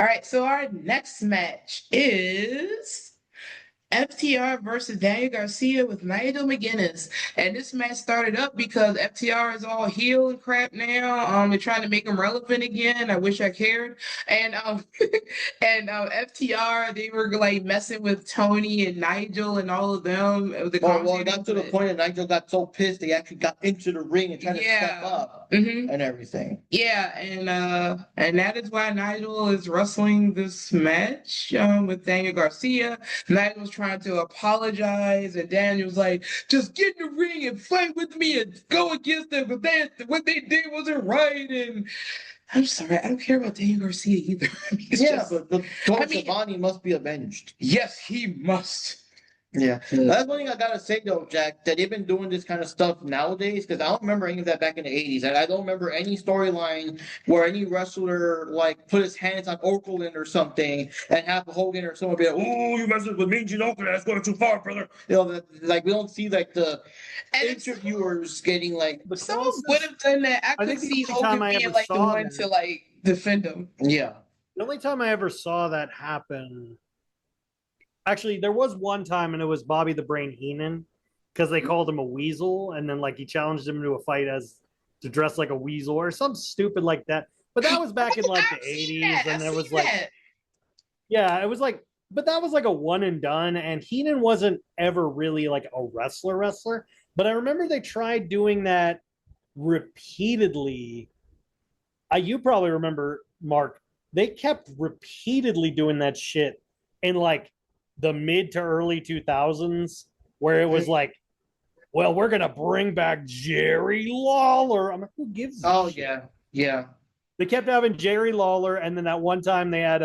All right, so our next match is FTR versus Daniel Garcia with Nigel McGuinness. And this match started up because FTR is all heel and crap now. They're trying to make him relevant again. I wish I cared. And FTR, they were like messing with Tony and Nigel and all of them. Well, it got to the point that Nigel got so pissed they actually got into the ring and tried to step up and everything. Yeah, and that is why Nigel is wrestling this match with Daniel Garcia. Nigel's trying to apologize, and Daniel's like, just get in the ring and fight with me and go against them, but what they did wasn't right. And I'm sorry, I don't care about Daniel Garcia either. But Tony Schiavone must be avenged. Yes, he must. Yeah. That's one thing I gotta say though, Jack, that they've been doing this kind of stuff nowadays, because I don't remember any of that back in the 80s. And I don't remember any storyline where any wrestler like put his hands on Okerlund or something and have Hogan or someone be like, "Oh, you messing with me, Okerlund, that's going too far, brother." You know, like we don't see like the interviewers getting like someone would have done that. I could see Hogan being like the one to like defend him. Yeah. The only time I ever saw that happen, actually, there was one time, and it was Bobby the Brain Heenan, because they called him a weasel, and then like he challenged him to a fight as to dress like a weasel or something stupid like that. But that was back in like the 80s, and it was like, yeah, it was like, but that was like a one and done, and Heenan wasn't ever really like a wrestler. But I remember they tried doing that repeatedly. You probably remember, Mark. They kept repeatedly doing that shit in like the mid to early 2000s, where it was like, well, we're gonna bring back Jerry Lawler. I'm like, who gives a shit? Yeah. They kept having Jerry Lawler, and then that one time they had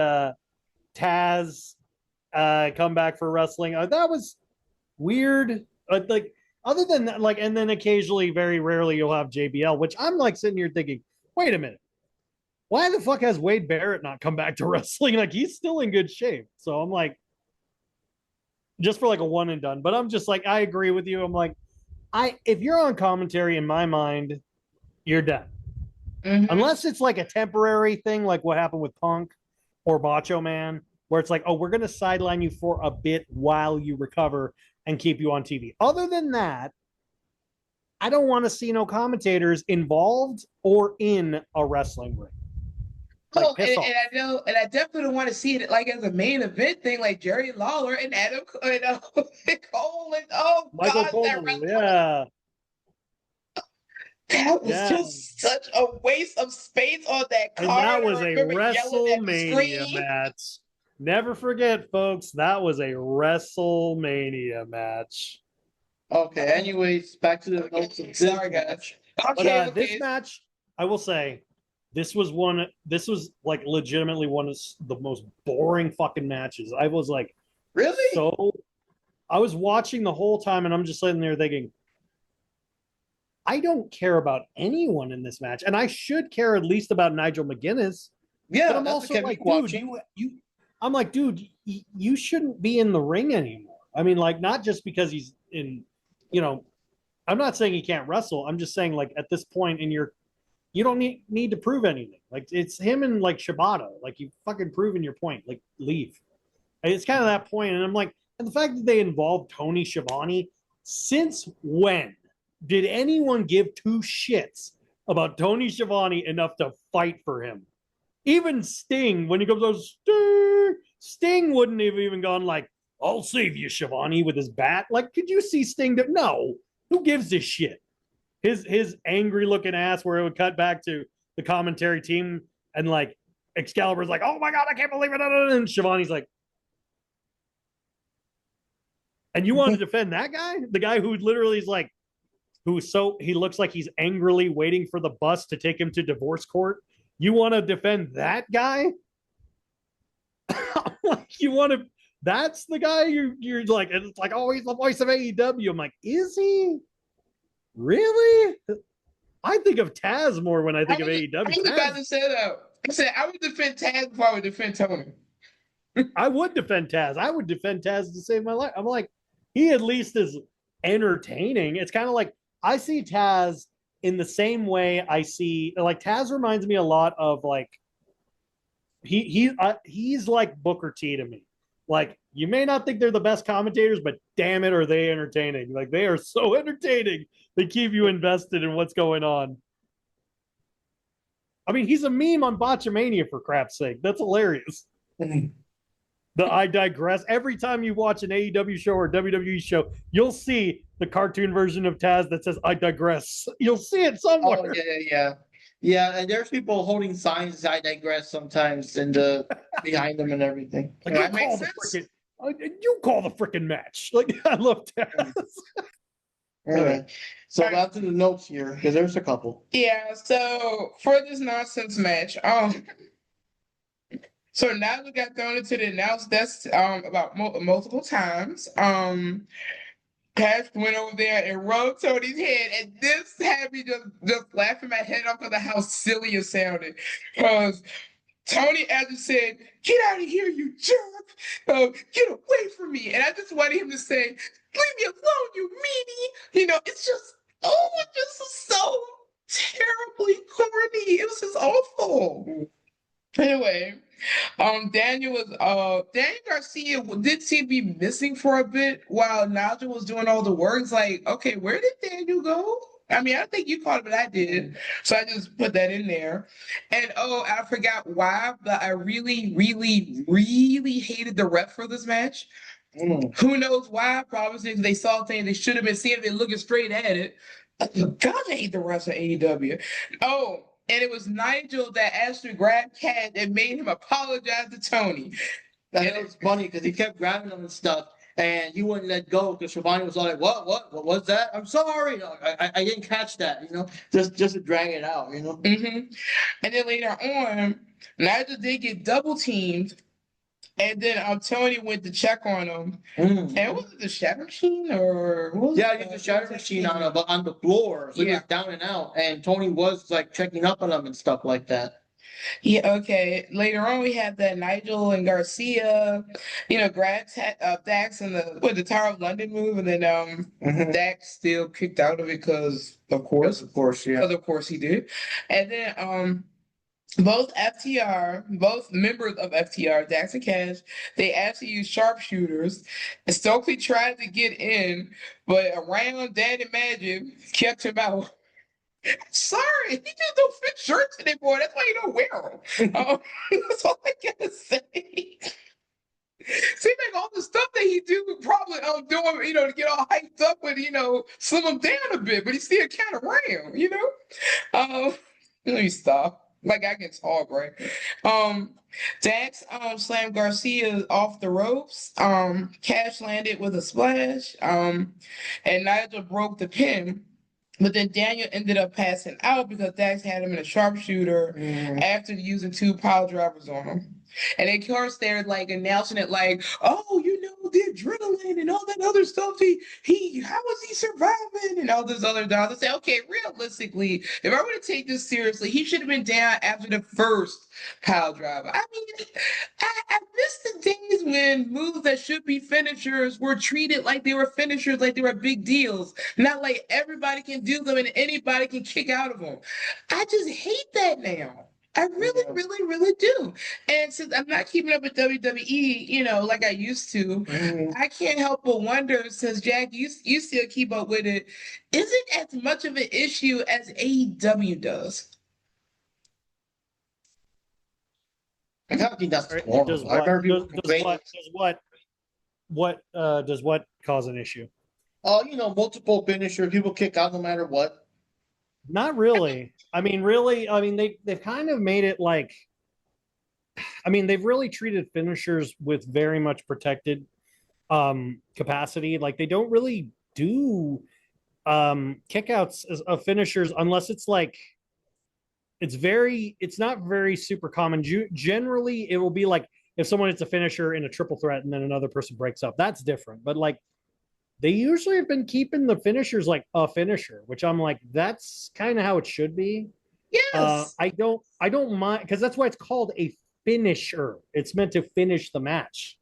Taz come back for wrestling. That was weird. Like, other than that, like, and then occasionally, very rarely, you'll have JBL, which I'm like sitting here thinking, wait a minute, why the fuck has Wade Barrett not come back to wrestling? Like, he's still in good shape. So I'm like, just for like a one and done. But I'm just like, I agree with you. I'm like, if you're on commentary, in my mind, you're done. Unless it's like a temporary thing, like what happened with Punk or Macho Man, where it's like, oh, we're going to sideline you for a bit while you recover and keep you on TV. Other than that, I don't want to see no commentators involved or in a wrestling ring. Like, and I know, and I definitely don't want to see it like as a main event thing, like Jerry Lawler and Adam and Cole and Michael Cole, yeah. That was just such a waste of space on that card. And that was a WrestleMania match. Never forget, folks, that was a WrestleMania match. Okay, anyways, back to the notes of this match. But this match, I will say, this was like legitimately one of the most boring fucking matches. I was like, really? So I was watching the whole time, and I'm just sitting there thinking, I don't care about anyone in this match, and I should care at least about Nigel McGuinness. Yeah, but I'm also like, dude, I'm like, dude, you shouldn't be in the ring anymore. I mean, like, not just because he's in, you know, I'm not saying he can't wrestle. I'm just saying, like, at this point in your, you don't need to prove anything. Like, it's him and like Shibata. Like, you've fucking proven your point. Like, leave. And it's kind of that point. And I'm like, and the fact that they involved Tony Schiavone, since when did anyone give two shits about Tony Schiavone enough to fight for him? Even Sting, when he goes, oh, Sting wouldn't have even gone like, I'll save you, Schiavone, with his bat. Like, could you see Sting? No. Who gives a shit? His angry looking ass, where it would cut back to the commentary team, and like Excalibur's like, oh my God, I can't believe it. And Schiavone's like, and you want to defend that guy? The guy who literally is like, he looks like he's angrily waiting for the bus to take him to divorce court. You want to defend that guy? Like, that's the guy you're like, and it's like, oh, he's the voice of AEW. I'm like, is he? Really? I think of Taz more when I think of AEW. I was about to say that. I said I would defend Taz before I would defend Tony. I would defend Taz. I would defend Taz to save my life. I'm like, he at least is entertaining. It's kind of like, I see Taz in the same way I see, like, Taz reminds me a lot of like he's like Booker T to me. Like, you may not think they're the best commentators, but damn it, are they entertaining? Like, they are so entertaining. They keep you invested in what's going on. I mean, he's a meme on Botchamania, for crap's sake. That's hilarious. The I digress. Every time you watch an AEW show or WWE show, you'll see the cartoon version of Taz that says I digress. You'll see it somewhere. Oh, yeah. Yeah, and there's people holding signs, I digress, sometimes, and behind them and everything. Like, That makes sense. You call the freaking match. Like, I love Taz. Anyway, so back to the notes here, because there's a couple. Yeah, so for this nonsense match, so Nigel got thrown into the announce desk about multiple times. Cash went over there and rubbed Tony's head, and this had me just laughing my head off because of how silly it sounded. Because Tony actually said, "Get out of here, you jerk! Get away from me!" And I just wanted him to say, "Leave me alone, you meanie!" It's just, it just was so terribly corny. It was just awful. Anyway, Daniel Garcia did seem to be missing for a bit while Nigel was doing all the work. It's like, okay, where did Daniel go? I mean, I think you caught it, but I did. So I just put that in there. And I forgot why, but I really, really, really hated the ref for this match. Who knows why? Probably because they saw things they should have been seeing. They're looking straight at it. God, I hate the refs of AEW. Oh, and it was Nigel that actually grabbed Cat and made him apologize to Tony. And it was funny because he kept grabbing him and stuff, and he wouldn't let go because Schiavone was all like, what was that? I'm sorry. I didn't catch that, just to drag it out, Mm-hmm. And then later on, Nigel did get double teamed. And then Tony went to check on him. And was it the shatter machine or what was he used the shatter machine on the floor. So he was down and out. And Tony was like checking up on him and stuff like that. Yeah, okay. Later on we had that Nigel and Garcia, grabbed Dax in the Tower of London move, and then Dax still kicked out of it because of course. Of course, yeah. Because of course he did. And then both members of FTR, Dax and Cash, they actually used sharpshooters. And Stokely tried to get in, but around Daddy Magic kept him out. Sorry, he just don't fit shirts anymore. That's why you don't wear them. That's all I gotta say. Seems like all the stuff that he do probably doing, to get all hyped up and slim him down a bit, but he's still kind of round, Let me stop. Like I can talk, right? Dax slammed Garcia off the ropes. Cash landed with a splash. And Nigel broke the pin. But then Daniel ended up passing out because Dax had him in a sharpshooter after using 2 pile drivers on him. And of course they're like announcing it like, oh, the adrenaline and all that other stuff. How was he surviving and all this other stuff. I say, okay, realistically, if I were to take this seriously, he should have been down after the first pile driver. I mean, I miss the days when moves that should be finishers were treated like they were finishers, like they were big deals. Not like everybody can do them and anybody can kick out of them. I just hate that now. I really, really, really do. And since I'm not keeping up with WWE, like I used to, I can't help but wonder, since Jack, you still keep up with it, is it as much of an issue as AEW does? I don't think that's does what cause an issue? Multiple finishers, people kick out no matter what. Not really. I mean, they've kind of made it like, they've really treated finishers with very much protected capacity. Like they don't really do kickouts of finishers unless it's like, it's not very super common. Generally, it will be like if someone hits a finisher in a triple threat and then another person breaks up, that's different. But like, they usually have been keeping the finishers like a finisher, which I'm like, that's kind of how it should be. Yes. I don't mind, because that's why it's called a finisher. It's meant to finish the match.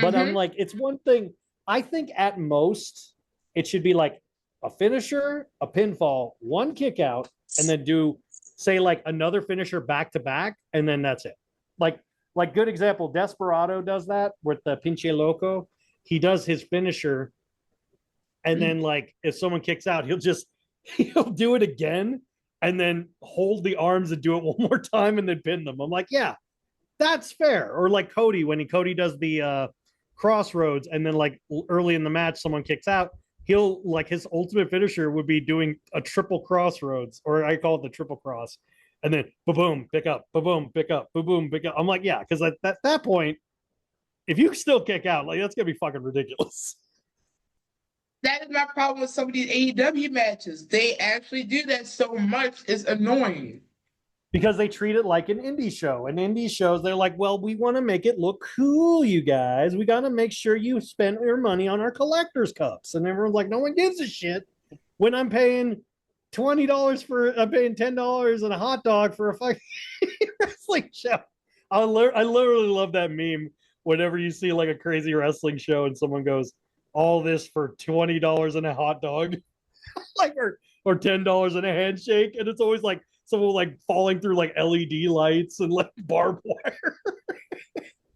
But I'm like, it's one thing. I think at most it should be like a finisher, a pinfall, 1 kick out, and then do say like another finisher back to back, and then that's it. Like like good example, Desperado does that with the Pinche Loco. He does his finisher, and then like if someone kicks out, he'll do it again, and then hold the arms and do it one more time, and then pin them. I'm like, yeah, that's fair. Or like Cody when Cody does the crossroads, and then like early in the match, someone kicks out. He'll like his ultimate finisher would be doing a triple crossroads, or I call it the triple cross, and then boom, pick up, boom, pick up, boom, pick up. I'm like, yeah, because at that point, if you still kick out, like that's gonna be fucking ridiculous. That is my problem with some of these AEW matches. They actually do that so much, it's annoying. Because they treat it like an indie show. And indie shows, they're like, well, we want to make it look cool, you guys. We got to make sure you spend your money on our collector's cups. And everyone's like, no one gives a shit when I'm paying I'm paying $10 and a hot dog for a fucking wrestling show. I literally love that meme whenever you see like a crazy wrestling show and someone goes, all this for $20 and a hot dog, like or $10 and a handshake. And it's always like, someone like falling through like LED lights and like barbed wire.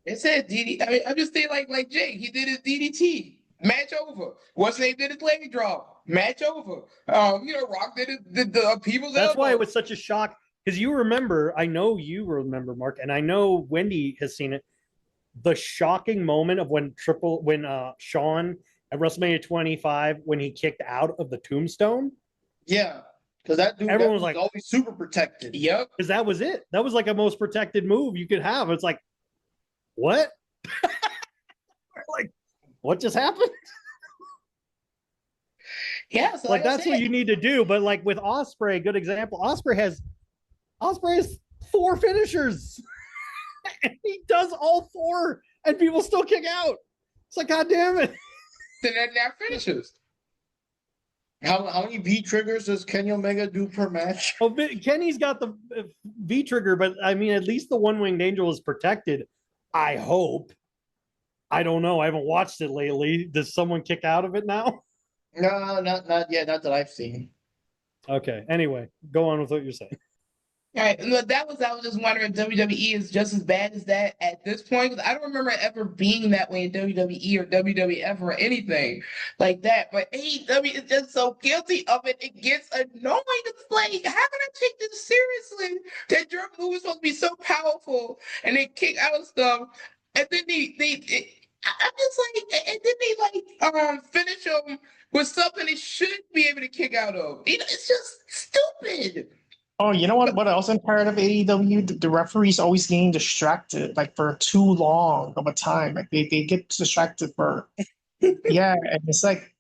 It said DD. I mean, I'm just saying, like Jake, he did his DDT, match over. What's name did his leg drop, match over. Rock did the people's. That's elbow. why it was such a shock, because you remember, I know you remember, Mark, and I know Wendy has seen it. The shocking moment of when Shawn at WrestleMania 25 when he kicked out of the tombstone. Yeah. Because that dude Everyone was like like always super protected. Yep. Because that was it. That was like a most protected move you could have. It's like, what? Like, what just happened? Yeah. So Like that's what you need to do. But like with Ospreay, good example. Ospreay has 4 finishers. And he does all 4, and people still kick out. It's like, God damn it. Then that finishes. How many V triggers does Kenny Omega do per match? Oh, Kenny's got the V trigger, but I mean, at least the one-winged angel is protected. I hope. I don't know. I haven't watched it lately. Does someone kick out of it now? No, not yet. Not that I've seen. Okay. Anyway, go on with what you're saying. All right, look, I was just wondering if WWE is just as bad as that at this point. Because I don't remember it ever being that way in WWE or WWF or anything like that. But AEW is just so guilty of it. It gets annoying. It's like, how can I take this seriously? That German move is supposed to be so powerful, and they kick out stuff, and then I'm just like, and then they like finish them with something they should be able to kick out of. It's just stupid. Oh, you know what else I'm tired of AEW? The referees always getting distracted, like for too long of a time. Like they get distracted for yeah, and it's like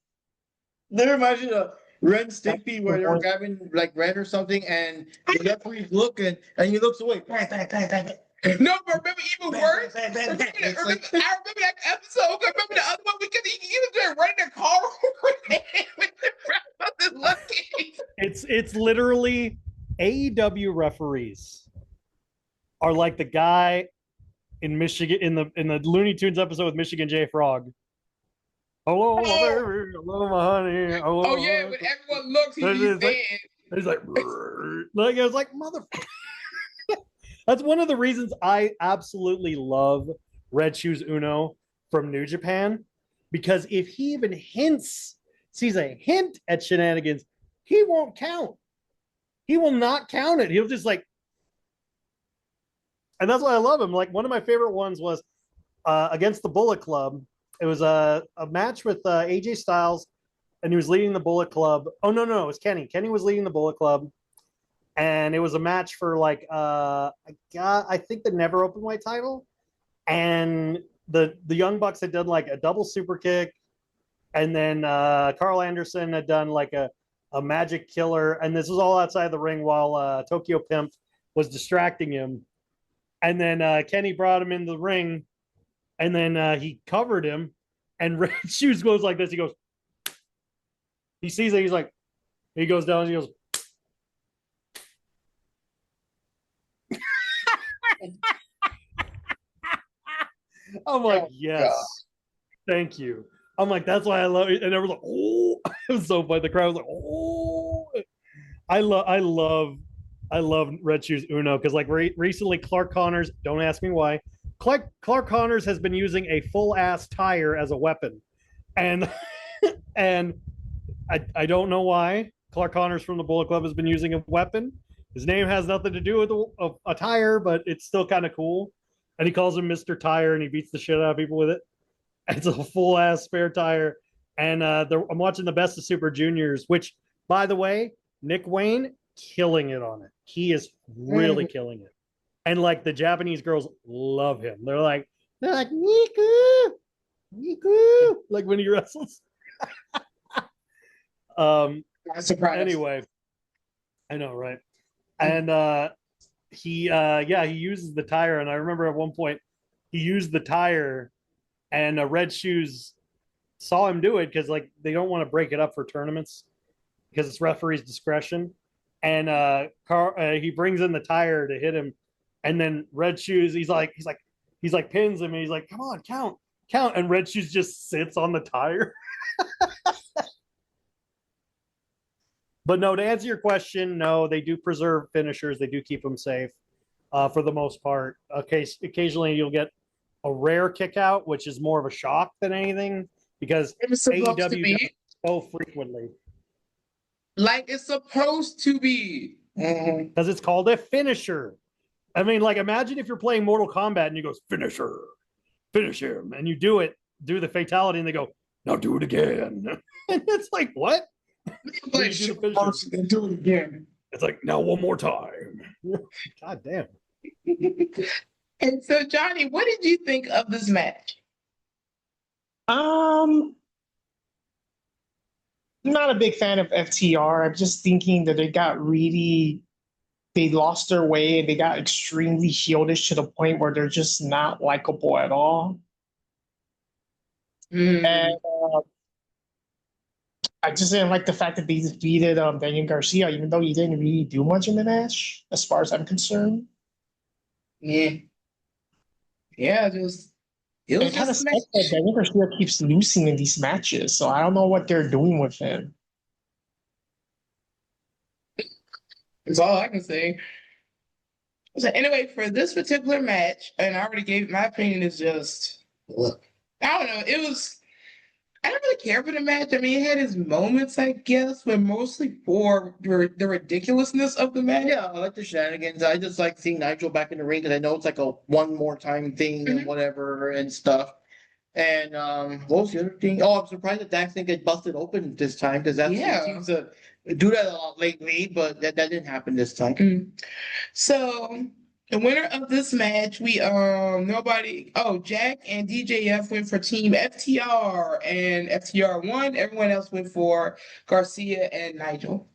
That reminds me of Ren Stimpy where they're grabbing like Ren or something and the referee's looking and he looks away. Bang, bang, bang, bang, bang. No, but remember even worse? Bang, bang, bang, bang. I remember that episode. I remember the other one because he was there running the car with the ref looking. It's literally AEW referees are like the guy in Michigan in the Looney Tunes episode with Michigan J. Frog. Hello, baby. Hello, my honey. Hello, Oh yeah, when everyone looks, he's dead. He's like, I was like, motherfucker. That's one of the reasons I absolutely love Red Shoes Uno from New Japan, because if he even sees a hint at shenanigans, he won't count. He will not count it. He'll just like, and that's why I love him. Like one of my favorite ones was against the Bullet Club. It was a match with AJ Styles, and he was leading the Bullet Club. Oh no, it was Kenny. Kenny was leading the Bullet Club, and it was a match for like I think the never openweight title, and the Young Bucks had done like a double super kick, and then Carl Anderson had done like a magic killer, and this was all outside the ring while Tokyo Pimp was distracting him, and then Kenny brought him in the ring, and then he covered him, and Red Shoes goes like this. He goes, he sees it. He's like, he goes down. And he goes. I'm like, yes, thank you. I'm like, that's why I love it. And everyone's like, oh, it was so funny. The crowd was like, oh, I love Red Shoes Uno because like recently Clark Connors, don't ask me why, Clark Connors has been using a full ass tire as a weapon, and and I don't know why Clark Connors from the Bullet Club has been using a weapon. His name has nothing to do with a tire, but it's still kind of cool. And he calls him Mr. Tire, and he beats the shit out of people with it. It's a full ass spare tire. And I'm watching the Best of Super Juniors, which, by the way, Nick Wayne killing it on it. He is really killing it. And like the Japanese girls love him. They're like Niku, Niku, like when he wrestles. Anyway, I know, right? And he uses the tire, and I remember at one point he used the tire, and Red Shoes saw him do it because like they don't want to break it up for tournaments because it's referee's discretion. And he brings in the tire to hit him, and then Red Shoes he's like pins him, and he's like, come on, count, and Red Shoes just sits on the tire. But no, to answer your question, no, they do preserve finishers. They do keep them safe for the most part. Okay, occasionally you'll get a rare kick out, which is more of a shock than anything because AEW does it so frequently. Like it's supposed to be. Because it's called a finisher. I mean, like imagine if you're playing Mortal Kombat and you go, finisher, finish him. And you do the fatality and they go, now do it again. And it's like, what? Like, do it again. It's like, now one more time. God damn. And so, Johnny, what did you think of this match? I'm not a big fan of FTR. I'm just thinking that they lost their way and they got extremely heelish to the point where they're just not likable at all. And I just didn't like the fact that they defeated Daniel Garcia, even though he didn't really do much in the match, as far as I'm concerned. Yeah. Yeah, it was kind of sucks that Daniel Garcia keeps losing in these matches, so I don't know what they're doing with him. That's all I can say. So anyway, for this particular match, and I already gave my opinion, is just look. I don't know. I don't really care for the match. I mean, it had its moments, I guess, but mostly for the ridiculousness of the match. Yeah, I like the shenanigans. I just like seeing Nigel back in the ring because I know it's like a one more time thing and whatever and stuff. And what was the other thing? Oh, I'm surprised that Dax didn't get busted open this time because he seems to do that a lot lately, but that didn't happen this time. So the winner of this match, Jack and DJF went for Team FTR, and FTR won. Everyone else went for Garcia and Nigel.